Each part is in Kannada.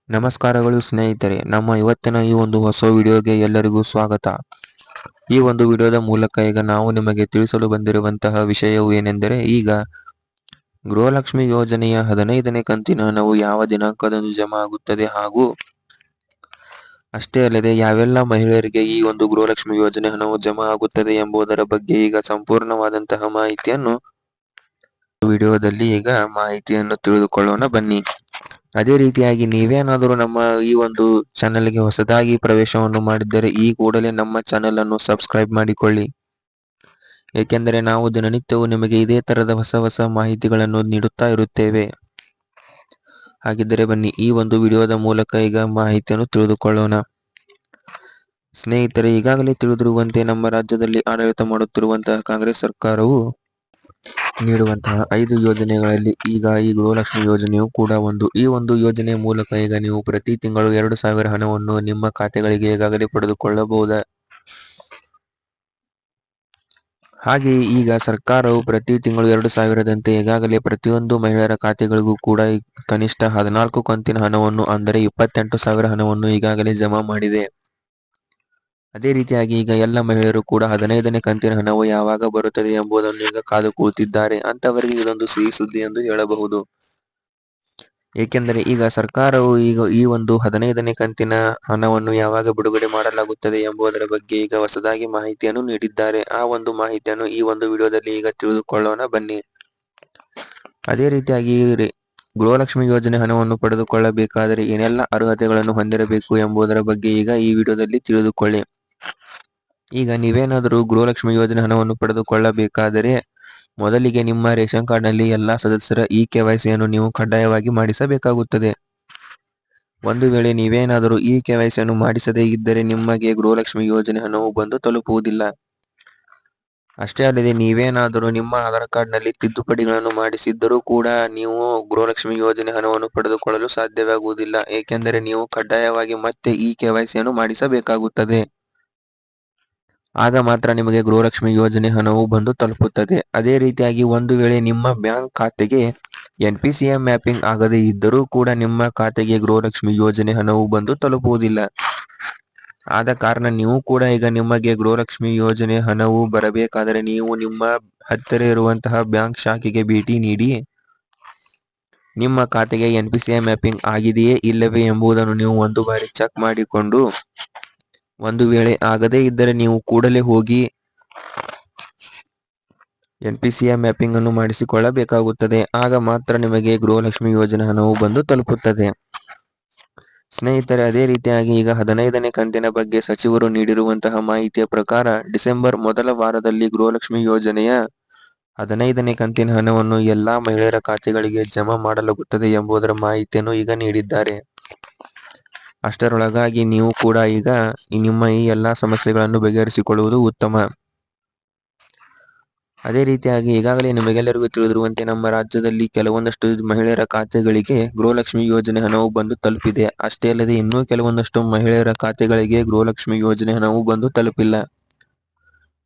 ನಮಸ್ಕಾರಗಳು ಸ್ನೇಹಿತರೆ, ನಮ್ಮ ಇವತ್ತಿನ ಈ ಒಂದು ಹೊಸ ವಿಡಿಯೋಗೆ ಎಲ್ಲರಿಗೂ ಸ್ವಾಗತ. ಈ ಒಂದು ವಿಡಿಯೋದ ಮೂಲಕ ಈಗ ನಾವು ನಿಮಗೆ ತಿಳಿಸಲು ಬಂದಿರುವಂತಹ ವಿಷಯವು ಏನೆಂದರೆ, ಈಗ ಗೃಹಲಕ್ಷ್ಮಿ ಯೋಜನೆಯ 15ನೇ ಕಂತಿನ ಹಣವು ಯಾವ ದಿನಾಂಕದಂದು ಜಮಾ ಆಗುತ್ತದೆ ಹಾಗೂ ಅಷ್ಟೇ ಅಲ್ಲದೆ ಯಾವೆಲ್ಲ ಮಹಿಳೆಯರಿಗೆ ಈ ಒಂದು ಗೃಹಲಕ್ಷ್ಮಿ ಯೋಜನೆ ಹಣವು ಜಮಾ ಆಗುತ್ತದೆ ಎಂಬುದರ ಬಗ್ಗೆ ಈಗ ಸಂಪೂರ್ಣವಾದಂತಹ ಮಾಹಿತಿಯನ್ನು ವಿಡಿಯೋದಲ್ಲಿ ಈಗ ಮಾಹಿತಿಯನ್ನು ತಿಳಿದುಕೊಳ್ಳೋಣ ಬನ್ನಿ. ಅದೇ ರೀತಿಯಾಗಿ ನೀವೇನಾದರೂ ನಮ್ಮ ಈ ಒಂದು ಚಾನೆಲ್ಗೆ ಹೊಸದಾಗಿ ಪ್ರವೇಶವನ್ನು ಮಾಡಿದ್ದರೆ ಈ ಕೂಡಲೇ ನಮ್ಮ ಚಾನೆಲ್ ಅನ್ನು ಸಬ್ಸ್ಕ್ರೈಬ್ ಮಾಡಿಕೊಳ್ಳಿ, ಏಕೆಂದರೆ ನಾವು ದಿನನಿತ್ಯವೂ ನಿಮಗೆ ಇದೇ ತರದ ಹೊಸ ಮಾಹಿತಿಗಳನ್ನು ನೀಡುತ್ತಾ ಇರುತ್ತೇವೆ. ಹಾಗಿದ್ದರೆ ಬನ್ನಿ ಈ ಒಂದು ವಿಡಿಯೋದ ಮೂಲಕ ಈಗ ಮಾಹಿತಿಯನ್ನು ತಿಳಿದುಕೊಳ್ಳೋಣ. ಸ್ನೇಹಿತರೆ, ಈಗಾಗಲೇ ತಿಳಿದಿರುವಂತೆ ನಮ್ಮ ರಾಜ್ಯದಲ್ಲಿ ಆಡಳಿತ ಮಾಡುತ್ತಿರುವಂತಹ ಕಾಂಗ್ರೆಸ್ ಸರ್ಕಾರವು ನೀಡುವಂತಹ 5 ಯೋಜನೆಗಳಲ್ಲಿ ಈಗ ಈ ಗೃಹಲಕ್ಷ್ಮಿ ಯೋಜನೆಯು ಕೂಡ ಒಂದು. ಈ ಒಂದು ಯೋಜನೆಯ ಮೂಲಕ ಈಗ ನೀವು ಪ್ರತಿ ತಿಂಗಳು 2,000 ಹಣವನ್ನು ನಿಮ್ಮ ಖಾತೆಗಳಿಗೆ ಈಗಾಗಲೇ ಪಡೆದುಕೊಳ್ಳಬಹುದು. ಹಾಗೆ ಈಗ ಸರ್ಕಾರವು ಪ್ರತಿ ತಿಂಗಳು 2,000ದಂತೆ ಈಗಾಗಲೇ ಪ್ರತಿಯೊಂದು ಮಹಿಳೆಯರ ಖಾತೆಗಳಿಗೂ ಕೂಡ ಕನಿಷ್ಠ 14 ಕಂತಿನ ಹಣವನ್ನು ಅಂದರೆ 28,000 ಹಣವನ್ನು ಈಗಾಗಲೇ ಜಮಾ ಮಾಡಿದೆ. ಅದೇ ರೀತಿಯಾಗಿ ಈಗ ಎಲ್ಲ ಮಹಿಳೆಯರು ಕೂಡ 15ನೇ ಕಂತಿನ ಹಣವು ಯಾವಾಗ ಬರುತ್ತದೆ ಎಂಬುದನ್ನು ಈಗ ಕಾದು ಕೂತಿದ್ದಾರೆ. ಅಂತವರಿಗೆ ಇದೊಂದು ಸಿಹಿ ಸುದ್ದಿ ಎಂದು ಹೇಳಬಹುದು. ಏಕೆಂದರೆ ಈಗ ಸರ್ಕಾರವು ಈಗ ಈ ಒಂದು 15ನೇ ಕಂತಿನ ಹಣವನ್ನು ಯಾವಾಗ ಬಿಡುಗಡೆ ಮಾಡಲಾಗುತ್ತದೆ ಎಂಬುದರ ಬಗ್ಗೆ ಈಗ ಹೊಸದಾಗಿ ಮಾಹಿತಿಯನ್ನು ನೀಡಿದ್ದಾರೆ. ಆ ಒಂದು ಮಾಹಿತಿಯನ್ನು ಈ ಒಂದು ವಿಡಿಯೋದಲ್ಲಿ ಈಗ ತಿಳಿದುಕೊಳ್ಳೋಣ ಬನ್ನಿ. ಅದೇ ರೀತಿಯಾಗಿ ಗೃಹಲಕ್ಷ್ಮಿ ಯೋಜನೆ ಹಣವನ್ನು ಪಡೆದುಕೊಳ್ಳಬೇಕಾದರೆ ಏನೆಲ್ಲ ಅರ್ಹತೆಗಳನ್ನು ಹೊಂದಿರಬೇಕು ಎಂಬುದರ ಬಗ್ಗೆ ಈಗ ಈ ವಿಡಿಯೋದಲ್ಲಿ ತಿಳಿದುಕೊಳ್ಳಿ. ಈಗ ನೀವೇನಾದರೂ ಗೃಹಲಕ್ಷ್ಮಿ ಯೋಜನೆ ಹಣವನ್ನು ಪಡೆದುಕೊಳ್ಳಬೇಕಾದರೆ ಮೊದಲಿಗೆ ನಿಮ್ಮ ರೇಷನ್ ಕಾರ್ಡ್ನಲ್ಲಿ ಎಲ್ಲ ಸದಸ್ಯರ KYCಯನ್ನು ನೀವು ಕಡ್ಡಾಯವಾಗಿ ಮಾಡಿಸಬೇಕಾಗುತ್ತದೆ. ಒಂದು ವೇಳೆ ನೀವೇನಾದರೂ KYCಯನ್ನು ಮಾಡಿಸದೇ ಇದ್ದರೆ ನಿಮಗೆ ಗೃಹಲಕ್ಷ್ಮಿ ಯೋಜನೆ ಹಣವು ಬಂದು ತಲುಪುವುದಿಲ್ಲ. ಅಷ್ಟೇ ಅಲ್ಲದೆ ನೀವೇನಾದರೂ ನಿಮ್ಮ ಆಧಾರ್ ಕಾರ್ಡ್ನಲ್ಲಿ ತಿದ್ದುಪಡಿಗಳನ್ನು ಮಾಡಿಸಿದ್ದರೂ ಕೂಡ ನೀವು ಗೃಹಲಕ್ಷ್ಮಿ ಯೋಜನೆ ಹಣವನ್ನು ಪಡೆದುಕೊಳ್ಳಲು ಸಾಧ್ಯವಾಗುವುದಿಲ್ಲ, ಏಕೆಂದರೆ ನೀವು ಕಡ್ಡಾಯವಾಗಿ ಮತ್ತೆ KYCಯನ್ನು ಮಾಡಿಸಬೇಕಾಗುತ್ತದೆ. ಆಗ ಮಾತ್ರ ನಿಮಗೆ ಗೃಹಲಕ್ಷ್ಮಿ ಯೋಜನೆ ಹಣವು ಬಂದು ತಲುಪುತ್ತದೆ. ಅದೇ ರೀತಿಯಾಗಿ ಒಂದು ವೇಳೆ ನಿಮ್ಮ ಬ್ಯಾಂಕ್ ಖಾತೆಗೆ NPCI ಮ್ಯಾಪಿಂಗ್ ಆಗದೇ ಇದ್ದರೂ ಕೂಡ ನಿಮ್ಮ ಖಾತೆಗೆ ಗೃಹಲಕ್ಷ್ಮಿ ಯೋಜನೆ ಹಣವು ಬಂದು ತಲುಪುವುದಿಲ್ಲ. ಆದ ಕಾರಣ ನೀವು ಕೂಡ ಈಗ ನಿಮಗೆ ಗೃಹಲಕ್ಷ್ಮಿ ಯೋಜನೆ ಹಣವು ಬರಬೇಕಾದರೆ ನೀವು ನಿಮ್ಮ ಹತ್ತಿರ ಇರುವಂತಹ ಬ್ಯಾಂಕ್ ಶಾಖೆಗೆ ಭೇಟಿ ನೀಡಿ ನಿಮ್ಮ ಖಾತೆಗೆ NPCI ಮ್ಯಾಪಿಂಗ್ ಆಗಿದೆಯೇ ಇಲ್ಲವೇ ಎಂಬುದನ್ನು ನೀವು ಒಂದು ಬಾರಿ ಚೆಕ್ ಮಾಡಿಕೊಂಡು, ಒಂದು ವೇಳೆ ಆಗದೇ ಇದ್ದರೆ ನೀವು ಕೂಡಲೇ ಹೋಗಿ NPCI ಮ್ಯಾಪಿಂಗ್ ಅನ್ನು ಮಾಡಿಸಿಕೊಳ್ಳಬೇಕಾಗುತ್ತದೆ. ಆಗ ಮಾತ್ರ ನಿಮಗೆ ಗೃಹಲಕ್ಷ್ಮಿ ಯೋಜನೆ ಹಣವು ಬಂದು ತಲುಪುತ್ತದೆ. ಸ್ನೇಹಿತರೆ, ಅದೇ ರೀತಿಯಾಗಿ ಈಗ 15ನೇ ಕಂತಿನ ಬಗ್ಗೆ ಸಚಿವರು ನೀಡಿರುವಂತಹ ಮಾಹಿತಿಯ ಪ್ರಕಾರ ಡಿಸೆಂಬರ್ ಮೊದಲ ವಾರದಲ್ಲಿ ಗೃಹಲಕ್ಷ್ಮಿ ಯೋಜನೆಯ 15ನೇ ಕಂತಿನ ಹಣವನ್ನು ಎಲ್ಲಾ ಮಹಿಳೆಯರ ಖಾತೆಗಳಿಗೆ ಜಮಾ ಮಾಡಲಾಗುತ್ತದೆ ಎಂಬುದರ ಮಾಹಿತಿಯನ್ನು ಈಗ ನೀಡಿದ್ದಾರೆ. ಅಷ್ಟರೊಳಗಾಗಿ ನೀವು ಕೂಡ ಈಗ ನಿಮ್ಮ ಈ ಎಲ್ಲಾ ಸಮಸ್ಯೆಗಳನ್ನು ಬಗೆಹರಿಸಿಕೊಳ್ಳುವುದು ಉತ್ತಮ. ಅದೇ ರೀತಿಯಾಗಿ ಈಗಾಗಲೇ ನಿಮಗೆಲ್ಲರಿಗೂ ತಿಳಿದಿರುವಂತೆ ನಮ್ಮ ರಾಜ್ಯದಲ್ಲಿ ಕೆಲವೊಂದಷ್ಟು ಮಹಿಳೆಯರ ಖಾತೆಗಳಿಗೆ ಗೃಹಲಕ್ಷ್ಮಿ ಯೋಜನೆ ಹಣವು ಬಂದು ತಲುಪಿದೆ. ಅಷ್ಟೇ ಅಲ್ಲದೆ ಇನ್ನೂ ಕೆಲವೊಂದಷ್ಟು ಮಹಿಳೆಯರ ಖಾತೆಗಳಿಗೆ ಗೃಹಲಕ್ಷ್ಮಿ ಯೋಜನೆ ಹಣವು ಬಂದು ತಲುಪಿಲ್ಲ.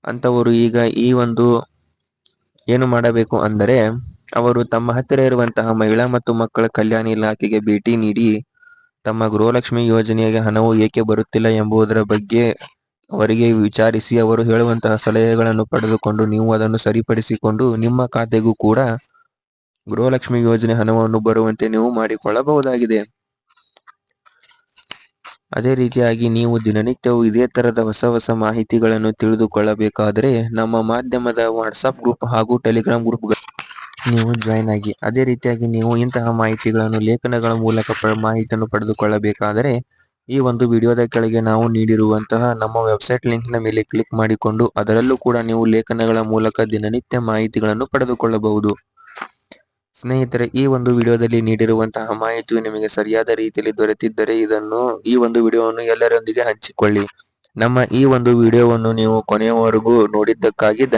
ಅಂತವರು ಈಗ ಈ ಒಂದು ಏನು ಮಾಡಬೇಕು ಅಂದರೆ, ಅವರು ತಮ್ಮ ಹತ್ತಿರ ಇರುವಂತಹ ಮಹಿಳಾ ಮತ್ತು ಮಕ್ಕಳ ಕಲ್ಯಾಣ ಇಲಾಖೆಗೆ ಭೇಟಿ ನೀಡಿ ತಮ್ಮ ಗೃಹಲಕ್ಷ್ಮಿ ಯೋಜನೆಗೆ ಹಣವು ಏಕೆ ಬರುತ್ತಿಲ್ಲ ಎಂಬುದರ ಬಗ್ಗೆ ಅವರಿಗೆ ವಿಚಾರಿಸಿ ಅವರು ಹೇಳುವಂತಹ ಸಲಹೆಗಳನ್ನು ಪಡೆದುಕೊಂಡು ನೀವು ಅದನ್ನು ಸರಿಪಡಿಸಿಕೊಂಡು ನಿಮ್ಮ ಖಾತೆಗೂ ಕೂಡ ಗೃಹಲಕ್ಷ್ಮಿ ಯೋಜನೆ ಹಣವನ್ನು ಬರುವಂತೆ ನೀವು ಮಾಡಿಕೊಳ್ಳಬಹುದಾಗಿದೆ. ಅದೇ ರೀತಿಯಾಗಿ ನೀವು ದಿನನಿತ್ಯವೂ ಇದೇ ತರದ ಹೊಸ ಮಾಹಿತಿಗಳನ್ನು ತಿಳಿದುಕೊಳ್ಳಬೇಕಾದರೆ ನಮ್ಮ ಮಾಧ್ಯಮದ ವಾಟ್ಸಪ್ ಗ್ರೂಪ್ ಹಾಗೂ ಟೆಲಿಗ್ರಾಮ್ ಗ್ರೂಪ್ ನೀವು ಜಾಯ್ನ್ ಆಗಿ. ಅದೇ ರೀತಿಯಾಗಿ ನೀವು ಇಂತಹ ಮಾಹಿತಿಗಳನ್ನು ಲೇಖನಗಳ ಮೂಲಕ ಮಾಹಿತಿಯನ್ನು ಪಡೆದುಕೊಳ್ಳಬೇಕಾದರೆ ಈ ಒಂದು ವಿಡಿಯೋದ ಕೆಳಗೆ ನಾವು ನೀಡಿರುವಂತಹ ನಮ್ಮ ವೆಬ್ಸೈಟ್ ಲಿಂಕ್ನ ಮೇಲೆ ಕ್ಲಿಕ್ ಮಾಡಿಕೊಂಡು ಅದರಲ್ಲೂ ಕೂಡ ನೀವು ಲೇಖನಗಳ ಮೂಲಕ ದಿನನಿತ್ಯ ಮಾಹಿತಿಗಳನ್ನು ಪಡೆದುಕೊಳ್ಳಬಹುದು. ಸ್ನೇಹಿತರೆ, ಈ ಒಂದು ವಿಡಿಯೋದಲ್ಲಿ ನೀಡಿರುವಂತಹ ಮಾಹಿತಿಯು ನಿಮಗೆ ಸರಿಯಾದ ರೀತಿಯಲ್ಲಿ ದೊರೆತಿದ್ದರೆ ಈ ಒಂದು ವಿಡಿಯೋವನ್ನು ಎಲ್ಲರೊಂದಿಗೆ ಹಂಚಿಕೊಳ್ಳಿ. ನಮ್ಮ ಈ ಒಂದು ವಿಡಿಯೋವನ್ನು ನೀವು ಕೊನೆಯವರೆಗೂ ನೋಡಿದ್ದಕ್ಕಾಗಿ